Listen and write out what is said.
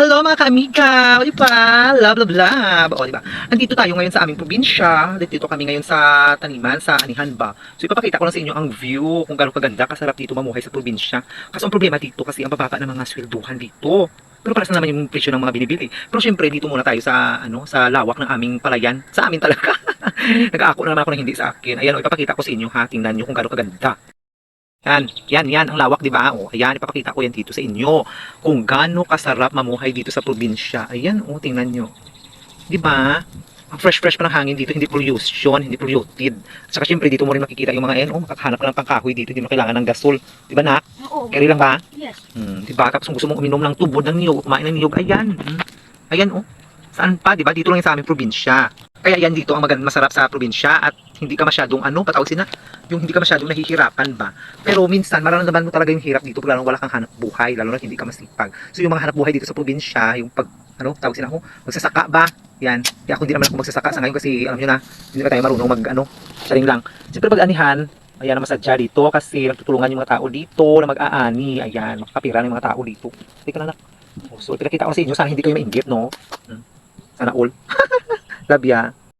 Hello mga ka-amiga! O diba? Love, love, love! O diba? Andito tayo ngayon sa aming probinsya. Dito kami ngayon sa taniman, sa anihan ba. So ipapakita ko lang sa inyo ang view, kung gaano kaganda, kasarap dito mamuhay sa probinsya. Kaso ang problema dito kasi ang bababa ng mga swelduhan dito. Pero para sa naman yung presyo ng mga binibili. Pero syempre dito muna tayo sa sa lawak ng aming palayan. Sa amin talaga. Nag-aako na naman ako ng hindi sa akin. Ayan, o, ipapakita ko sa inyo ha. Tingnan nyo kung gaano kaganda. Yan, ang lawak, di ba? O, ayan, ipapakita ko yan dito sa inyo. Kung gaano kasarap mamuhay dito sa probinsya. Ayan, o, tingnan nyo. Di ba? Ang fresh-fresh pa ng hangin dito, hindi pollution, hindi polluted. At saka syempre dito mo rin makikita yung mga makakahanap ka ng pangkahoy dito, hindi mo kailangan ng gasol. Di ba, nak? Oo. Carry lang ba? Yes. Di ba? Tapos kung gusto mong uminom ng tubo ng niyog, kumain ng niyog, ayan. Ayan, oh. Saan pa, di ba? Dito lang yan sa aming probinsya. Kaya yan dito ang masarap sa probinsya at hindi ka masyadong patawag sina, yung hindi ka masyadong nahihirapan ba. Pero minsan mararamdaman mo talaga yung hirap dito lalo wala kang hanap buhay, lalo na hindi ka masipag. So yung mga hanap buhay dito sa probinsya, yung tawag sina magsasaka ba? Yan. Kaya ako hindi naman ako magsasaka sa ngayon kasi alam niyo na, hindi na tayo marunong saring lang. Siyempre pag anihan, ayan ang masadya dito kasi nagtutulungan yung mga tao dito na mag-aani. Ayan, makakapira ng mga tao dito. Teka na. So, pinakita ko sa inyo, sana hindi kayo mainggit, no? Sana all. Love ya.